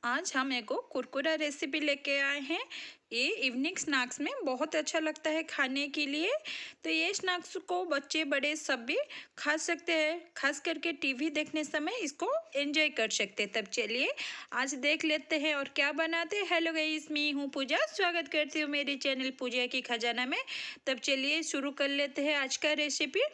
आज हम एक कुरकुरा रेसिपी लेके आए हैं। ये इवनिंग स्नैक्स में बहुत अच्छा लगता है खाने के लिए। तो ये स्नैक्स को बच्चे बड़े सब भी खा सकते हैं, खास करके टीवी देखने समय इसको एंजॉय कर सकते हैं। तब चलिए आज देख लेते हैं और क्या बनाते हैं। हेलो गाइस, मैं हूँ पूजा, स्वागत करती हूँ मेरे चैनल पूजा की खजाना में। तब चलिए शुरू कर लेते हैं आज का रेसिपी।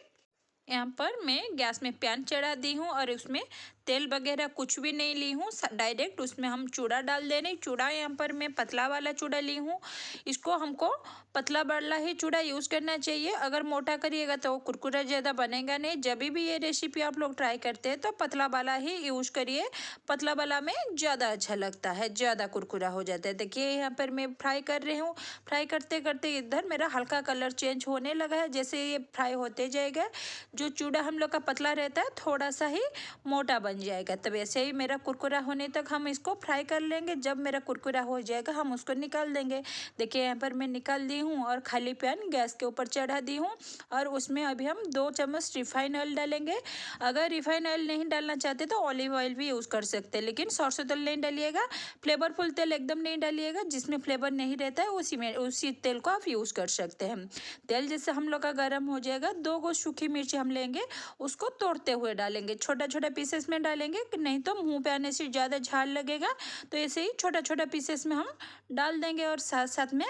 यहाँ पर मैं गैस में पैन चढ़ा दी हूँ और उसमें तेल वगैरह कुछ भी नहीं ली हूँ। डायरेक्ट उसमें हम चूड़ा डाल दे रहे। चूड़ा यहाँ पर मैं पतला वाला चूड़ा ली हूँ। इसको हमको पतला वाला ही चूड़ा यूज़ करना चाहिए। अगर मोटा करिएगा तो कुरकुरा ज़्यादा बनेगा नहीं। जब भी ये रेसिपी आप लोग ट्राई करते हैं तो पतला वाला ही यूज़ करिए। पतला वाला में ज़्यादा अच्छा लगता है, ज़्यादा कुरकुरा हो जाता है। देखिए यहाँ पर मैं फ्राई कर रही हूँ। फ्राई करते करते इधर मेरा हल्का कलर चेंज होने लगा है। जैसे ये फ्राई होते जाएगा, जो चूड़ा हम लोग का पतला रहता है थोड़ा सा ही मोटा बन जाएगा। तब ऐसे ही मेरा कुरकुरा होने तक हम इसको फ्राई कर लेंगे। जब मेरा कुरकुरा हो जाएगा हम उसको निकाल देंगे। देखिए यहाँ पर मैं निकाल दी हूँ और खाली पैन गैस के ऊपर चढ़ा दी हूँ और उसमें अभी हम 2 चम्मच रिफाइन ऑयल डालेंगे। अगर रिफाइन ऑयल नहीं डालना चाहते तो ऑलिव ऑयल भी यूज़ कर सकते हैं, लेकिन सरसों तेल नहीं डालिएगा। फ्लेवरफुल तेल एकदम नहीं डालिएगा। जिसमें फ्लेवर नहीं रहता है उसी तेल को आप यूज़ कर सकते हैं। तेल जैसे हम लोग का गर्म हो जाएगा, 2 सूखी मिर्ची हम लेंगे, उसको तोड़ते हुए डालेंगे। छोटा छोटा पीसेस में डालेंगे, नहीं तो मुंह पे आने से ज़्यादा झाग लगेगा। तो ऐसे ही छोटा छोटा पीसेस में हम डाल देंगे। और साथ साथ में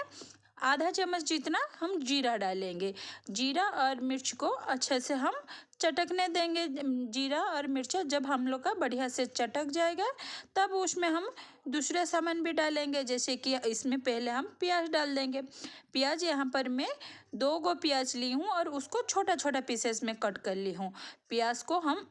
आधा चम्मच जितना हम जीरा डालेंगे। जीरा और मिर्च को अच्छे से हम चटकने देंगे। जीरा और मिर्चा जब हम लोग का बढ़िया से चटक जाएगा तब उसमें हम दूसरे सामान भी डालेंगे। जैसे कि इसमें पहले हम प्याज डाल देंगे। प्याज यहाँ पर मैं 2 प्याज ली हूँ और उसको छोटा छोटा पीसेस में कट कर ली हूँ। प्याज को हम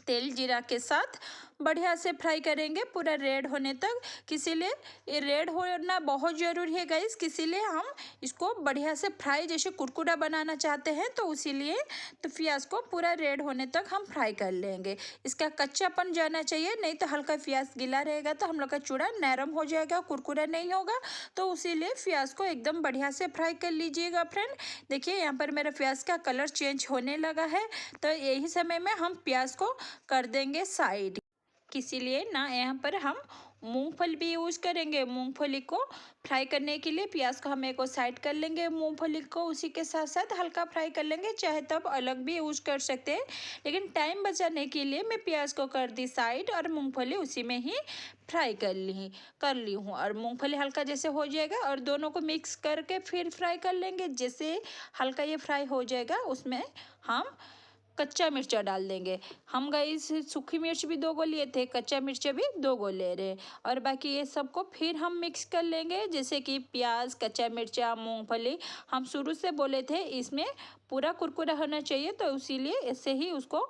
तेल जीरा के साथ बढ़िया से फ्राई करेंगे पूरा रेड होने तक। इसीलिए ये रेड होना बहुत ज़रूरी है गाइस। इसीलिए हम इसको बढ़िया से फ्राई, जैसे कुरकुरा बनाना चाहते हैं तो इसीलिए तो प्याज को पूरा रेड होने तक हम फ्राई कर लेंगे। इसका कच्चापन जाना चाहिए, नहीं तो हल्का प्याज गीला रहेगा तो हम लोग का चूड़ा नरम हो जाएगा, कुरकुरा नहीं होगा। तो इसीलिए प्याज को एकदम बढ़िया से फ्राई कर लीजिएगा फ्रेंड। देखिए यहाँ पर मेरा प्याज का कलर चेंज होने लगा है। तो यही समय में हम प्याज को कर देंगे साइड। इसीलिए ना यहाँ पर हम मूंगफली भी यूज़ करेंगे। मूंगफली को फ्राई करने के लिए प्याज को हम एक और साइड कर लेंगे, मूंगफली को उसी के साथ साथ हल्का फ्राई कर लेंगे। चाहे तब अलग भी यूज़ कर सकते हैं, लेकिन टाइम बचाने के लिए मैं प्याज को कर दी साइड और मूंगफली उसी में ही फ्राई कर ली हूँ। और मूंगफली हल्का जैसे हो जाएगा और दोनों को मिक्स करके फिर फ्राई कर लेंगे। जैसे हल्का ये फ्राई हो जाएगा उसमें हम कच्चा मिर्चा डाल देंगे। हम गाइस सूखी मिर्च भी 2 लिए थे, कच्चा मिर्चा भी 2 ले रहे हैं। और बाकी ये सबको फिर हम मिक्स कर लेंगे। जैसे कि प्याज, कच्चा मिर्चा, मूंगफली, हम शुरू से बोले थे इसमें पूरा कुरकुरा होना चाहिए, तो इसीलिए ऐसे ही उसको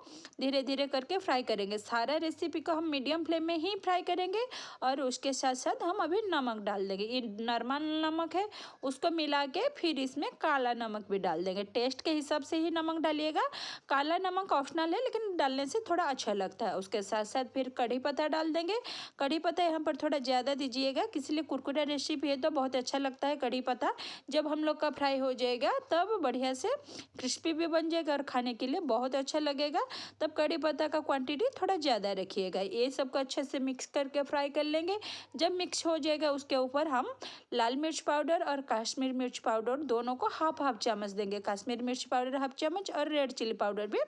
धीरे धीरे करके फ्राई करेंगे। सारा रेसिपी को हम मीडियम फ्लेम में ही फ्राई करेंगे। और उसके साथ साथ हम अभी नमक डाल देंगे। ये नॉर्मल नमक है, उसको मिला के फिर इसमें काला नमक भी डाल देंगे। टेस्ट के हिसाब से ही नमक डालिएगा। काला नमक ऑप्शनल है, लेकिन डालने से थोड़ा अच्छा लगता है। उसके साथ साथ फिर कढ़ी पत्ता डाल देंगे। कढ़ी पत्ता यहाँ पर थोड़ा ज़्यादा दीजिएगा, इसलिए कुरकुरा रेसिपी है तो बहुत अच्छा लगता है कढ़ी पत्ता। जब हम लोग का फ्राई हो जाएगा तब बढ़िया से क्रिस्पी भी बन जाएगा और खाने के लिए बहुत अच्छा लगेगा। तब कढ़ी पत्ता का क्वांटिटी थोड़ा ज़्यादा रखिएगा। ये सबको अच्छे से मिक्स करके फ्राई कर लेंगे। जब मिक्स हो जाएगा उसके ऊपर हम लाल मिर्च पाउडर और कश्मीर मिर्च पाउडर दोनों को हाफ हाफ चम्मच देंगे। कश्मीर मिर्च पाउडर हाफ चम्मच और रेड चिली पाउडर भी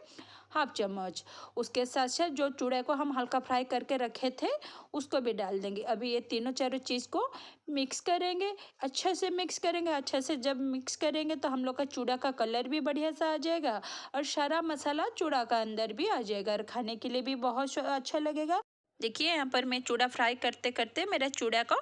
हाफ चम्मच। उसके साथ साथ जो चूड़े को हम हल्का फ्राई करके रखे थे उसको भी डाल देंगे। अभी ये तीनों चारों चीज़ को मिक्स करेंगे, अच्छे से मिक्स करेंगे। अच्छे से जब मिक्स करेंगे तो हम लोग का चूड़ा का कलर भी बढ़िया सा आ जाएगा और सारा मसाला चूड़ा का अंदर भी आ जाएगा और खाने के लिए भी बहुत अच्छा लगेगा। देखिए यहाँ पर मैं चूड़ा फ्राई करते करते मेरा चूड़ा का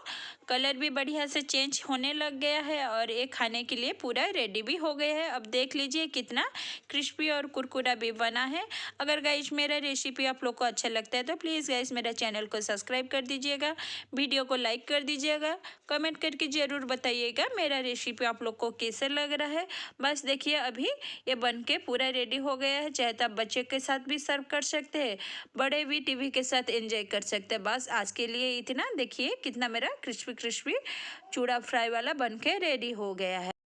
कलर भी बढ़िया से चेंज होने लग गया है और ये खाने के लिए पूरा रेडी भी हो गया है। अब देख लीजिए कितना क्रिस्पी और कुरकुरा भी बना है। अगर गाइस मेरा रेसिपी आप लोग को अच्छा लगता है तो प्लीज़ गाइस मेरा चैनल को सब्सक्राइब कर दीजिएगा, वीडियो को लाइक कर दीजिएगा, कमेंट करके ज़रूर बताइएगा मेरा रेसिपी आप लोग को कैसा लग रहा है। बस देखिए अभी ये बन के पूरा रेडी हो गया है। चाहे तो आप बच्चे के साथ भी सर्व कर सकते हैं, बड़े भी टीवी के साथ एंजॉय कर सकते हैं। बस आज के लिए इतना। देखिए कितना मेरा क्रिस्पी क्रिस्पी चूड़ा फ्राई वाला बन के रेडी हो गया है।